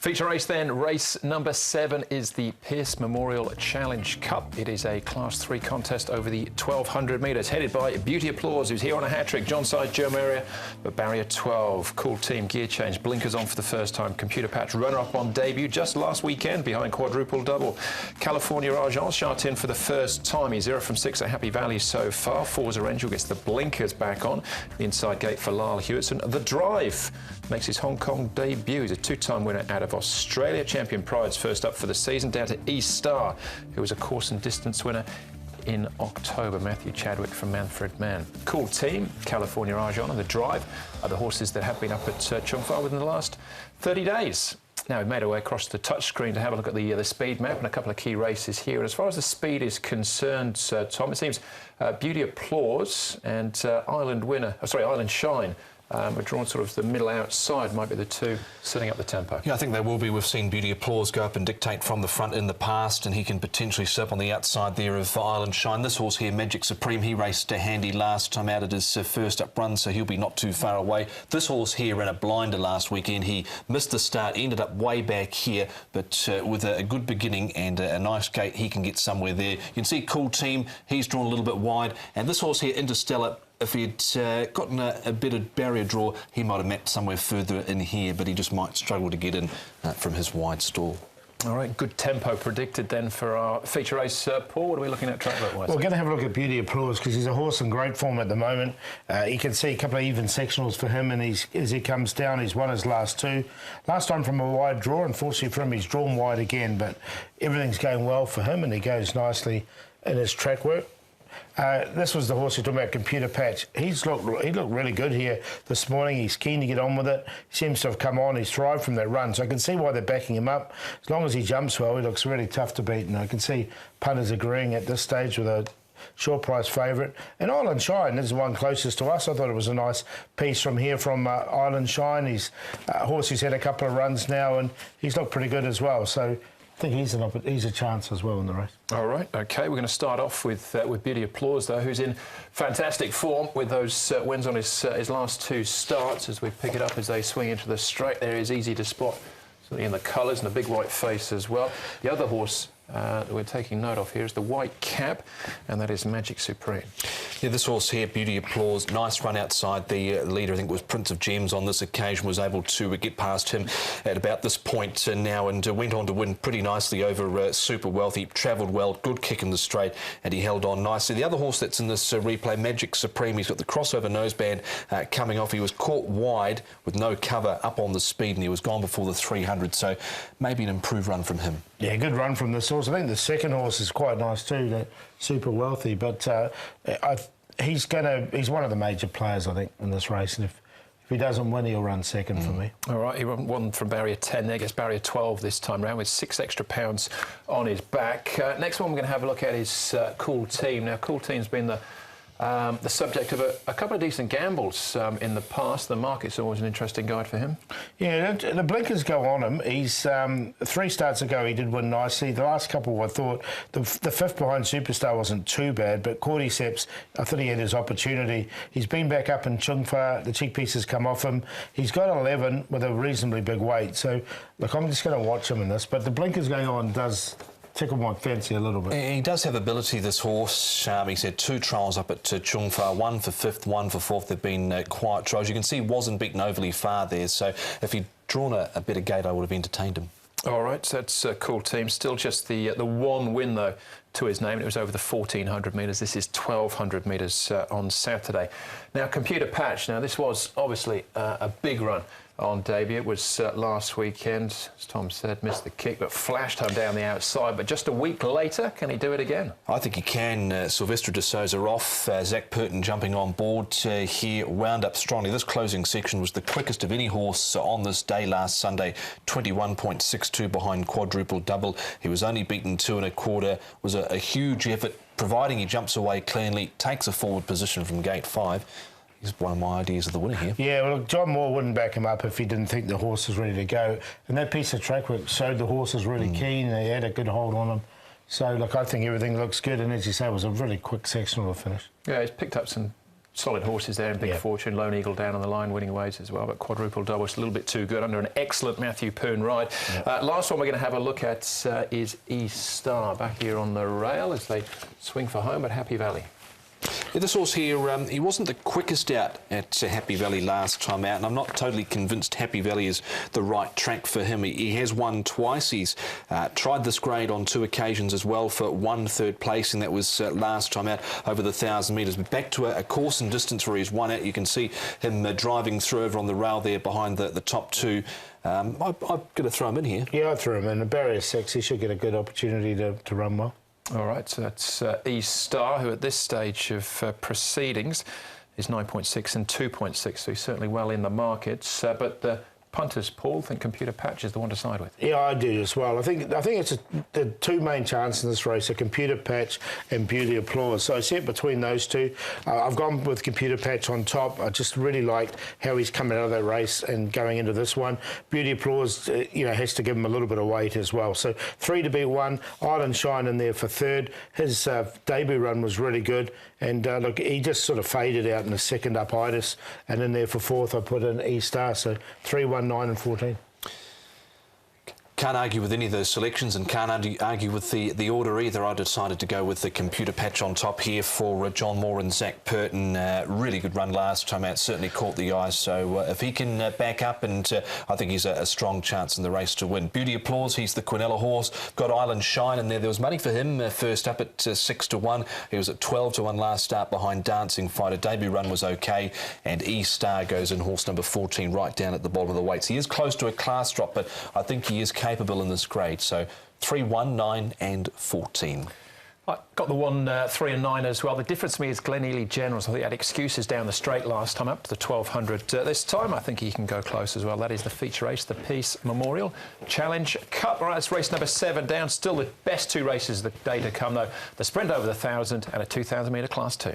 Feature race then, race number 7 is the Pierce Memorial Challenge Cup. It is a Class 3 contest over the 1,200 metres, headed by Beauty Applause, who's here on a hat-trick, John side, Joe Maria, but barrier 12. Cool team, gear change, blinkers on for the first time. Computer Patch, runner-up on debut just last weekend behind quadruple double. California Argent, Sha Tin for the first time. He's 0 from 6 at Happy Valley so far. Forza Angel gets the blinkers back on. The inside gate for Lyle Hewitson. The Drive makes his Hong Kong debut. He's a 2-time winner out of Australia. Champion Pride's first up for the season, down to East Star, who was a course and distance winner in October. Matthew Chadwick from Manfred Mann. Cool team, California Argent and The Drive are the horses that have been up at Chung Fa within the last 30 days. Now, we've made our way across the touchscreen to have a look at the speed map and a couple of key races here. And as far as the speed is concerned, Tom, it seems Beauty Applause and Island Shine are drawn sort of the middle outside, might be the two setting up the tempo. Yeah, I think they will be. We've seen Beauty Applause go up and dictate from the front in the past, and he can potentially sit up on the outside there of Island Shine. This horse here, Magic Supreme, he raced handy last time out at his first up run, so he'll be not too far away. This horse here ran a blinder last weekend. He missed the start, ended up way back here, but with a good beginning and a nice gate, he can get somewhere there. You can see Cool Team, he's drawn a little bit wide, and this horse here, Interstellar, if he had gotten a better barrier draw, he might have mapped somewhere further in here, but he just might struggle to get in from his wide stall. All right, good tempo predicted then for our feature race. Paul, what are we looking at track wise? We're going to have a look at Beauty Applause because he's a horse in great form at the moment. You can see a couple of even sectionals for him, and as he comes down, he's won his last two. Last time from a wide draw, unfortunately for him, he's drawn wide again, but everything's going well for him, and he goes nicely in his track work. This was the horse you're talking about, Computer Patch. He looked really good here this morning. He's keen to get on with it. He seems to have come on. He's thrived from that run, so I can see why they're backing him up. As long as he jumps well, he looks really tough to beat, and I can see punters agreeing at this stage with a short price favourite. And Island Shine is the one closest to us. I thought it was a nice piece from here from Island Shine. He's a horse who's had a couple of runs now, and he's looked pretty good as well. So I think he's a chance as well in the race. All right, OK, we're going to start off with Beauty Applause, though, who's in fantastic form with those wins on his last two starts. As we pick it up as they swing into the straight, there is easy to spot, certainly in the colours and the big white face as well. The other horse that we're taking note of here is the white cap, and that is Magic Supreme. Yeah, this horse here, Beauty Applause, nice run outside. The leader, I think it was Prince of Gems on this occasion, was able to get past him at about this point now, and went on to win pretty nicely over Super Wealthy. Travelled well, good kick in the straight, and he held on nicely. The other horse that's in this replay, Magic Supreme, he's got the crossover noseband coming off. He was caught wide with no cover up on the speed, and he was gone before the 300, so maybe an improved run from him. Yeah, good run from this horse. I think the second horse is quite nice too, that Super Wealthy, but he's one of the major players, I think, in this race, and if he doesn't win, he'll run second for me. All right, he won from barrier 10 there, gets barrier 12 this time round with 6 extra pounds on his back. Next one we're going to have a look at is Cool Team. Now, Cool Team's been the subject of a couple of decent gambles in the past. The market's always an interesting guide for him. Yeah, the blinkers go on him. He's 3 starts ago he did win nicely. The last couple, I thought the fifth behind Superstar wasn't too bad, but Cordyceps, I thought he had his opportunity. He's been back up in Chung Fa. The cheek pieces come off him. He's got 11 with a reasonably big weight. So look, I'm just going to watch him in this. But the blinkers going on does tickle my fancy a little bit. He does have ability, this horse. He's had 2 trials up at Chung Fa, 1 for 5th, 1 for 4th. They've been quiet trials. You can see he wasn't beaten overly far there, so if he'd drawn a better gate, I would have entertained him. All right, so that's a Cool Team. Still just the one win, though, to his name, and it was over the 1,400 metres. This is 1,200 metres on Saturday. Now, Computer Patch. Now, this was obviously a big run on debut. It was last weekend, as Tom said, missed the kick, but flashed home down the outside. But just a week later, can he do it again? I think he can. Sylvester de Souza off, Zach Purton jumping on board here, wound up strongly. This closing section was the quickest of any horse on this day last Sunday, 21.62 behind quadruple double. He was only beaten 2 1/4. Was a huge effort, providing he jumps away cleanly, takes a forward position from gate 5. He's one of my ideas of the winner here. Yeah, well, John Moore wouldn't back him up if he didn't think the horse was ready to go. And that piece of track work showed the horse was really keen, and he had a good hold on him. So, look, I think everything looks good, and as you say, it was a really quick sectional to finish. Yeah, he's picked up some solid horses there in Big Yeah. Fortune. Lone Eagle down on the line, winning ways as well, but Quadruple Double is a little bit too good under an excellent Matthew Poon ride. Yeah. Last one we're going to have a look at is East Star back here on the rail as they swing for home at Happy Valley. Yeah, this horse here, he wasn't the quickest out at Happy Valley last time out, and I'm not totally convinced Happy Valley is the right track for him. He has won twice. He's tried this grade on 2 occasions as well for 1 third place, and that was last time out over the 1,000 metres. But back to a course and distance where he's won out. You can see him driving through over on the rail there behind the top 2. I'm going to throw him in here. Yeah, I threw him in. The barrier 6, he should get a good opportunity to run well. All right, so that's East Star, who at this stage of proceedings is 9.6 and 2.6, so he's certainly well in the markets. But the punters, Paul, think Computer Patch is the one to side with. Yeah, I do as well. I think it's the 2 main chances in this race are Computer Patch and Beauty Applause. So I set between those 2. I've gone with Computer Patch on top. I just really liked how he's coming out of that race and going into this one. Beauty Applause, has to give him a little bit of weight as well. So 3 to beat 1. Island Shine in there for 3rd. His debut run was really good. And look, he just sort of faded out in the second up itis. And in there for 4th, I put in East Star. So 3, 1, 9 and 14. Can't argue with any of those selections and can't argue with the order either. I decided to go with the Computer Patch on top here for John Moore and Zach Purton. Really good run last time out, certainly caught the eye. So if he can back up, and I think he's a strong chance in the race to win. Beauty Applause, he's the Quinella horse. Got Island Shine in there. There was money for him first up at 6 to 1. He was at 12 to 1 last start behind Dancing Fighter. Debut run was okay. And East Star goes in horse number 14 right down at the bottom of the weights. He is close to a class drop, but I think he is capable in this grade. So 3, 1, 9 and 14. I got the 1, 3 and 9 as well. The difference to me is Glen Ely Generals. I think he had excuses down the straight last time up to the 1200. This time I think he can go close as well. That is the feature race, the Peace Memorial Challenge Cup. All right, it's race number 7 down. Still the best 2 races of the day to come though. The sprint over the 1,000 and a 2,000 metre class 2.